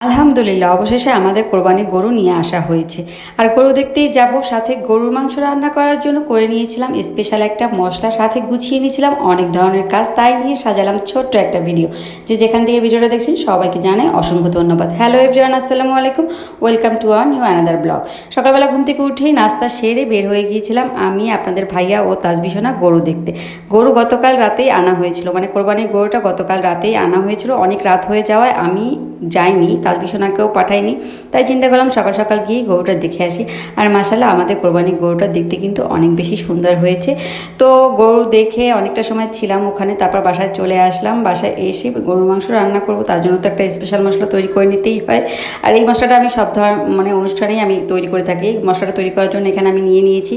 আলহামদুলিল্লাহ, অবশেষে আমাদের কোরবানির গরু নিয়ে আসা হয়েছে। আর গরু দেখতেই যাব, সাথে গরুর মাংস রান্না করার জন্য করে নিয়েছিলাম স্পেশাল একটা মশলা, সাথে গুছিয়ে নিয়েছিলাম অনেক ধরনের কাজ, তাই নিয়ে সাজালাম ছোট্ট একটা ভিডিও। যেখান থেকে ভিডিওটা দেখছেন সবাইকে জানাই অসংখ্য ধন্যবাদ। হ্যালো এভরিওয়ান, আসসালামু আলাইকুম, welcome to our new another blog. সকালবেলা ঘুম থেকে উঠেই নাস্তা সেরে বের হয়ে গিয়েছিলাম আমি, আপনাদের ভাইয়া ও তাজবিশোনা গরু দেখতে। গরু গতকাল রাতেই আনা হয়েছিল, মানে কোরবানির গরুটা গতকাল রাতেই আনা হয়েছিল। অনেক রাত হয়ে যাওয়ায় আমি যাইনি, তাজবিশোনাকেও পাঠাইনি, তাই চিন্তা করলাম সকাল সকাল গিয়ে গরুটা দেখে আসি। আর মাশাআল্লাহ আমাদের কোরবানির গরুটা দেখতে কিন্তু অনেক বেশি সুন্দর হয়েছে। তো গরু দেখে অনেকটা সময় ছিলাম ওখানে, তারপর বাসায় চলে আসলাম। বাসায় এসে গরুর মাংস রান্না করব, তার জন্য তো একটা স্পেশাল মশলা তৈরি করে নিতেই হয়। আর এই মশলাটা আমি সব মানে অনুষ্ঠানেই আমি তৈরি করে থাকি। মশলাটা তৈরি করার জন্য এখানে আমি নিয়ে নিয়েছি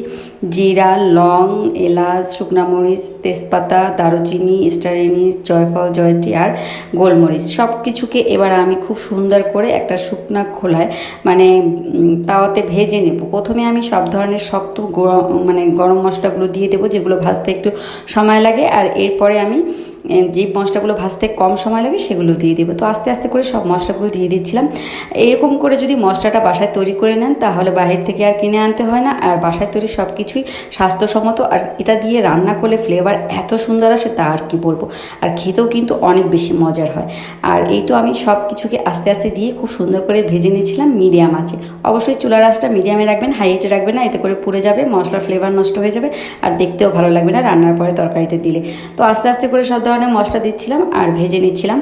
জিরা, লং, এলাচ, শুকনা মরিচ, তেজপাতা, দারুচিনি, স্টার এনিস, জয়ফল, জয়ত্রী আর গোলমরিচ। সব কিছুকে এবার আমি খুব সুন্দর করে একটা শুকনা খোলায় মানে তাওয়াতে ভেজে নেব। প্রথমে আমি সব ধরনের শক্ত মানে গরম মশলাগুলো দিয়ে দেবো, যেগুলো ভাজতে একটু সময় লাগে। আর এরপরে আমি যে মশলাগুলো ভাজতে কম সময় লাগে সেগুলো দিয়ে দেবো। তো আস্তে আস্তে করে সব মশলাগুলো দিয়ে দিচ্ছিলাম। এরকম করে যদি মশলাটা বাসায় তৈরি করে নেন তাহলে বাহির থেকে আর কিনে আনতে হয় না। আর বাসায় তৈরি সব কিছুই স্বাস্থ্যসম্মত, আর এটা দিয়ে রান্না করলে ফ্লেভার এত সুন্দর আসে তা আর কি বলবো। আর খেতেও কিন্তু অনেক বেশি মজার হয়। আর এই তো আমি সব কিছুকে আস্তে আস্তে দিয়ে খুব সুন্দর করে ভেজে নিয়েছিলাম মিডিয়াম আঁচে। অবশ্যই চুলার আঁচটা মিডিয়ামে রাখবেন, হাইটে রাখবেন না, এতে করে পুড়ে যাবে, মশলার ফ্লেভার নষ্ট হয়ে যাবে আর দেখতেও ভালো লাগবে না রান্নার পরে তরকারিতে দিলে। তো আস্তে আস্তে করে সব ধরনের মশলা দিচ্ছিলাম আর ভেজে নিচ্ছিলাম।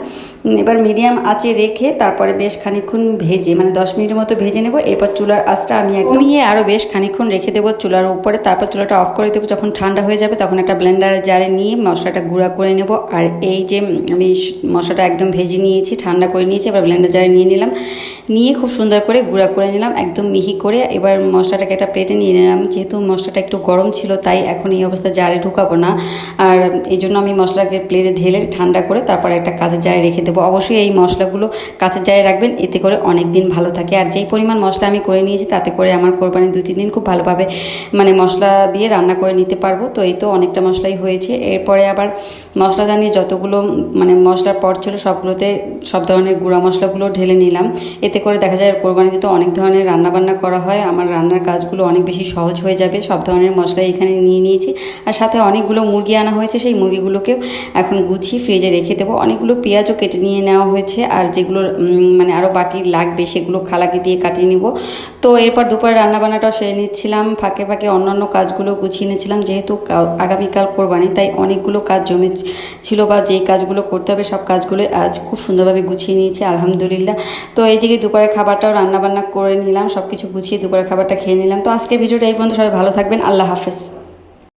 এবার মিডিয়াম আঁচে রেখে তারপরে বেশ খানিকক্ষণ ভেজে, মানে 10 মিনিটের মতো ভেজে নেব। এরপর চুলার আঁচটা আমি কমিয়ে আরও বেশ খানিকক্ষণ রেখে দেবো চুলার উপরে। তারপর চুলাটা অফ করে দেবো। যখন ঠান্ডা হয়ে যাবে তখন একটা ব্লেন্ডারের জারে নিয়ে মশলাটা গুঁড়া করে নেব। আর এই যে আমি মশলাটা একদম ভেজে নিয়েছি, ঠান্ডা করে নিয়েছি, এবার ব্লেন্ডার জারে নিয়ে নিলাম, নিয়ে খুব সুন্দর করে গুঁড়া করে নিলাম একদম মিহি করে। এবার মশলাটাকে একটা প্লেটে নিয়ে নিলাম। যেহেতু মশলাটা একটু গরম ছিল তাই এখন এই অবস্থা জারে ঢুকাবো না, আর এই জন্য আমি মশলাকে প্লেটে ঢেলে ঠান্ডা করে তারপরে একটা কাঁচের জারে রেখে দেবো। অবশ্যই এই মশলাগুলো কাঁচের জারে রাখবেন, এতে করে অনেক দিন ভালো থাকে। আর যেই পরিমাণ মশলা আমি করে নিয়েছি তাতে করে আমার কোরবানি 2-3 দিন খুব ভালোভাবে মানে মশলা দিয়ে রান্না করে নিতে পারবো। তো এই তো অনেকটা মশলাই হয়েছে। এরপরে আবার মশলাদানি যতগুলো মানে মশলার পর ছিল সবগুলোতে সব ধরনের গুঁড়া মশলাগুলো ঢেলে নিলাম। এতে করে দেখা যায় কোরবানিতে তো অনেক ধরনের রান্নাবান্না করা হয়, আমার রান্নার কাজগুলো অনেক বেশি সহজ হয়ে যাবে। সব ধরনের মশলা এখানে নিয়ে নিয়েছি। আর সাথে অনেকগুলো মুরগি আনা হয়েছে, সেই মুরগিগুলোকেও এখন গুছিয়ে ফ্রিজে রেখে দেবো। অনেকগুলো পেঁয়াজও কেটে নিয়ে নেওয়া হয়েছে, আর যেগুলো মানে আরও বাকি লাগবে সেগুলো খালাকে দিয়ে কাটিয়ে নিব। তো এরপর দুপুরে রান্নাবান্নাটাও সেরে নিচ্ছিলাম, ফাঁকে ফাঁকে অন্যান্য কাজগুলো গুছিয়ে নিয়েছিলাম। যেহেতু আগামীকাল কোরবানি তাই অনেকগুলো কাজ জমে ছিল, বা যেই কাজগুলো করতে হবে সব কাজগুলো আজ খুব সুন্দরভাবে গুছিয়ে নিয়েছি আলহামদুলিল্লাহ। তো এইদিকে দুপুরের খাবারটাও রান্নাবান্না করে নিলাম, সব কিছু গুছিয়ে দুপুরের খাবারটা খেয়ে নিলাম। তো আজকে ভিডিওটা এই পর্যন্ত, সবাই ভালো থাকবেন, আল্লাহ হাফেজ।